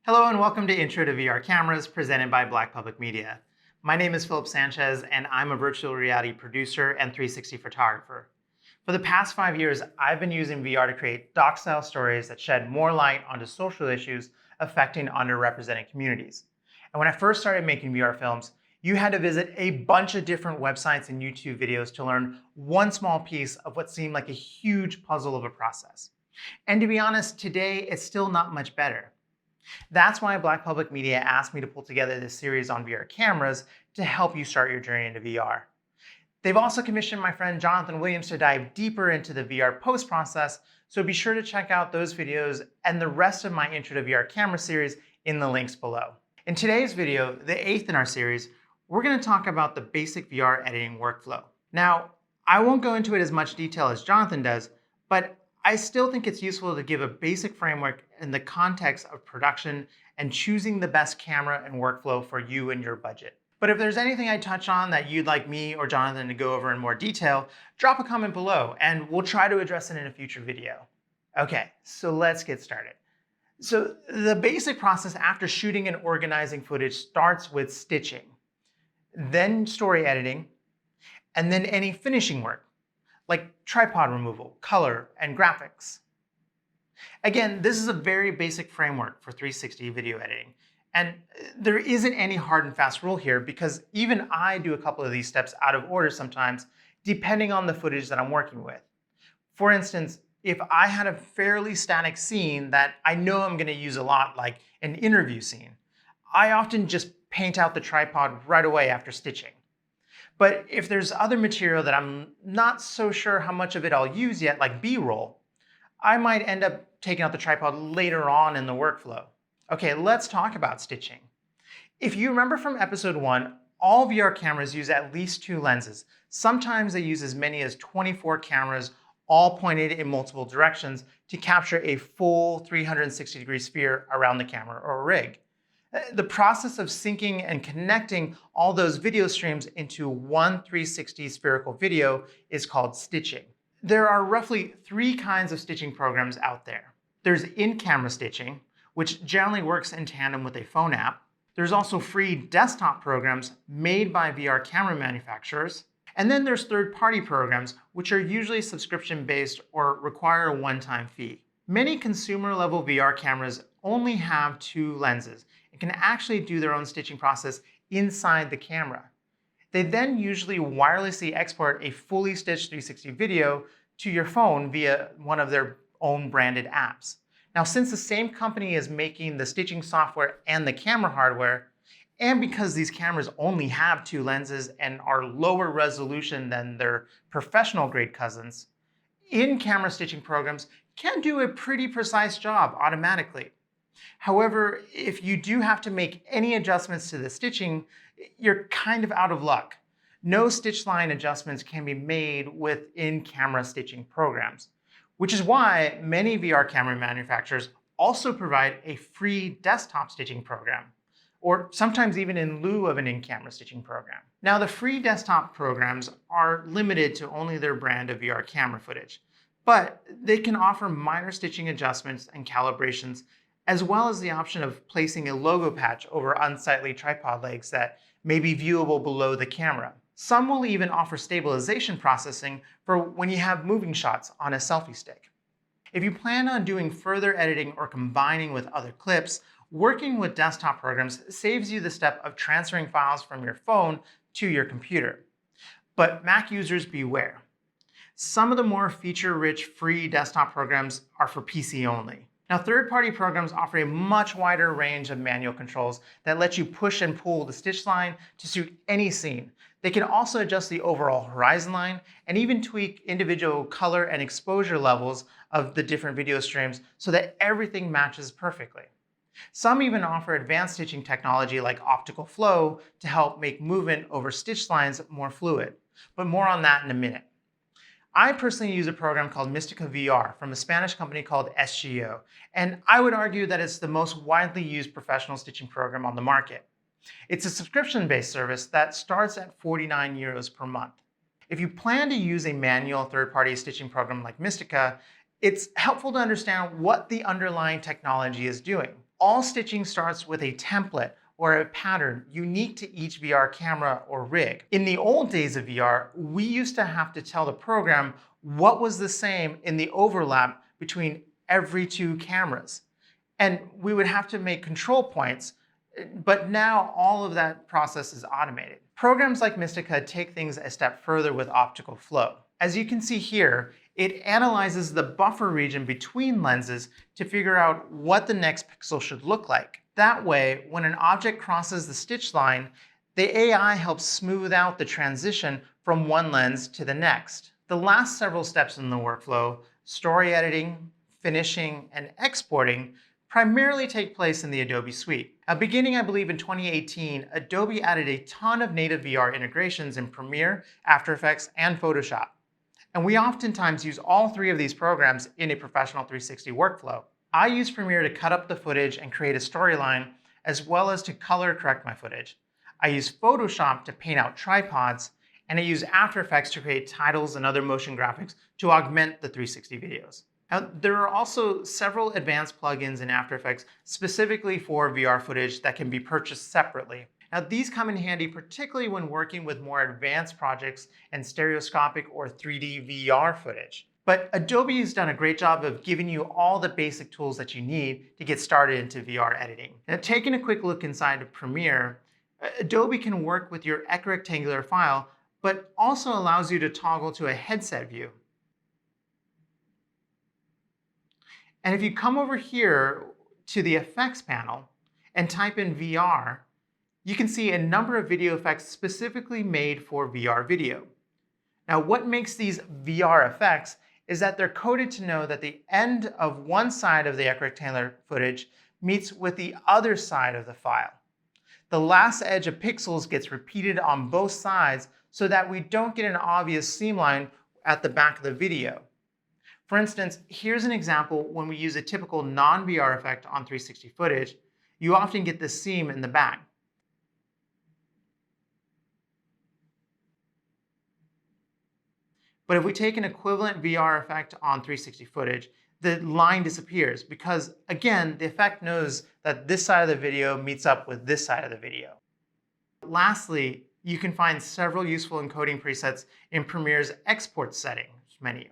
Hello and welcome to Intro to VR Cameras presented by Black Public Media. My name is Sanchez and I'm a virtual reality producer and 360 photographer. For the past 5 years, I've been using VR to create doc-style stories that shed more light onto social issues affecting underrepresented communities. And when I first started making VR films, you had to visit a bunch of different websites and YouTube videos to learn one small piece of what seemed like a huge puzzle of a process. And to be honest, today it's still not much better. That's why Black Public Media asked me to pull together this series on VR cameras to help you start your journey into VR. They've also commissioned my friend Jonathan Williams to dive deeper into the VR post process, so be sure to check out those videos and the rest of my Intro to VR Camera series in the links below. In today's video, the 8th in our series, we're going to talk about the basic VR editing workflow. Now, I won't go into it as much detail as Jonathan does, but I still think it's useful to give a basic framework in the context of production and choosing the best camera and workflow for you and your budget. But if there's anything I touch on that you'd like me or Jonathan to go over in more detail, drop a comment below and we'll try to address it in a future video. Okay, so let's get started. So the basic process after shooting and organizing footage starts with stitching, then story editing, and then any finishing work, like tripod removal, color, and graphics. Again, this is a very basic framework for 360 video editing, and there isn't any hard and fast rule here because even I do a couple of these steps out of order sometimes, depending on the footage that I'm working with. For instance, if I had a fairly static scene that I know I'm going to use a lot, like an interview scene, I often just paint out the tripod right away after stitching. But if there's other material that I'm not so sure how much of it I'll use yet, like B-roll, I might end up taking out the tripod later on in the workflow. Okay, let's talk about stitching. If you remember from episode 1, all VR cameras use at least 2 lenses. Sometimes they use as many as 24 cameras, all pointed in multiple directions to capture a full 360-degree sphere around the camera or rig. The process of syncing and connecting all those video streams into one 360 spherical video is called stitching. There are roughly 3 kinds of stitching programs out there. There's in-camera stitching, which generally works in tandem with a phone app. There's also free desktop programs made by VR camera manufacturers. And then there's third-party programs, which are usually subscription-based or require a one-time fee. Many consumer-level VR cameras only have 2 lenses and can actually do their own stitching process inside the camera. They then usually wirelessly export a fully stitched 360 video to your phone via one of their own branded apps. Now, since the same company is making the stitching software and the camera hardware, and because these cameras only have 2 lenses and are lower resolution than their professional grade cousins, in-camera stitching programs can do a pretty precise job automatically. However, if you do have to make any adjustments to the stitching, you're kind of out of luck. No stitch line adjustments can be made with in-camera stitching programs, which is why many VR camera manufacturers also provide a free desktop stitching program, or sometimes even in lieu of an in-camera stitching program. Now, the free desktop programs are limited to only their brand of VR camera footage, but they can offer minor stitching adjustments and calibrations, as well as the option of placing a logo patch over unsightly tripod legs that may be viewable below the camera. Some will even offer stabilization processing for when you have moving shots on a selfie stick. If you plan on doing further editing or combining with other clips, working with desktop programs saves you the step of transferring files from your phone to your computer. But Mac users beware. Some of the more feature-rich free desktop programs are for PC only. Now, third-party programs offer a much wider range of manual controls that let you push and pull the stitch line to suit any scene. They can also adjust the overall horizon line and even tweak individual color and exposure levels of the different video streams so that everything matches perfectly. Some even offer advanced stitching technology like optical flow to help make movement over stitch lines more fluid, but more on that in a minute. I personally use a program called Mystica VR from a Spanish company called SGO, and I would argue that it's the most widely used professional stitching program on the market. It's a subscription-based service that starts at 49 euros per month. If you plan to use a manual third-party stitching program like Mystica, it's helpful to understand what the underlying technology is doing. all stitching starts with a template or a pattern unique to each VR camera or rig. In the old days of VR, we used to have to tell the program what was the same in the overlap between every two cameras. And we would have to make control points, but now all of that process is automated. Programs like Mystica take things a step further with optical flow. As you can see here, it analyzes the buffer region between lenses to figure out what the next pixel should look like. That way, when an object crosses the stitch line, the AI helps smooth out the transition from one lens to the next. The last several steps in the workflow, story editing, finishing, and exporting, primarily take place in the Adobe suite. Now, beginning, I believe, in 2018, Adobe added a ton of native VR integrations in Premiere, After Effects, and Photoshop. And we oftentimes use all three of these programs in a professional 360 workflow. I use Premiere to cut up the footage and create a storyline, as well as to color correct my footage. I use Photoshop to paint out tripods, and I use After Effects to create titles and other motion graphics to augment the 360 videos. Now, there are also several advanced plugins in After Effects specifically for VR footage that can be purchased separately. Now, these come in handy particularly when working with more advanced projects and stereoscopic or 3D VR footage. But Adobe has done a great job of giving you all the basic tools that you need to get started into VR editing. Now, taking a quick look inside of Premiere, Adobe can work with your equirectangular file, but also allows you to toggle to a headset view. And if you come over here to the effects panel and type in VR, you can see a number of video effects specifically made for VR video. Now, what makes these VR effects is that they're coded to know that the end of one side of the equirectangular footage meets with the other side of the file. The last edge of pixels gets repeated on both sides so that we don't get an obvious seam line at the back of the video. For instance, here's an example when we use a typical non-VR effect on 360 footage. You often get this seam in the back. But if we take an equivalent VR effect on 360 footage, the line disappears because, again, the effect knows that this side of the video meets up with this side of the video. Lastly, you can find several useful encoding presets in Premiere's export settings menu.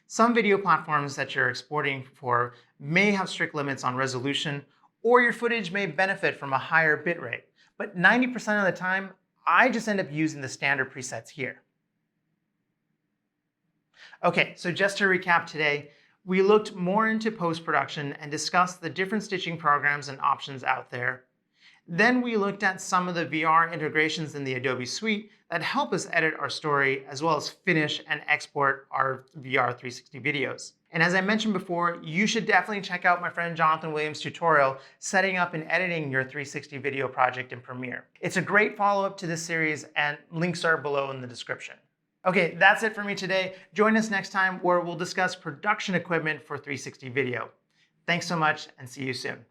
Some video platforms that you're exporting for may have strict limits on resolution, or your footage may benefit from a higher bitrate. But 90% of the time, I just end up using the standard presets here. Okay, so just to recap today, we looked more into post-production and discussed the different stitching programs and options out there. Then we looked at some of the VR integrations in the Adobe suite that help us edit our story, as well as finish and export our VR 360 videos. And as I mentioned before, you should definitely check out my friend Jonathan Williams' tutorial, setting up and editing your 360 video project in Premiere. It's a great follow-up to this series, and links are below in the description. Okay, that's it for me today. Join us next time where we'll discuss production equipment for 360 video. Thanks so much, and see you soon.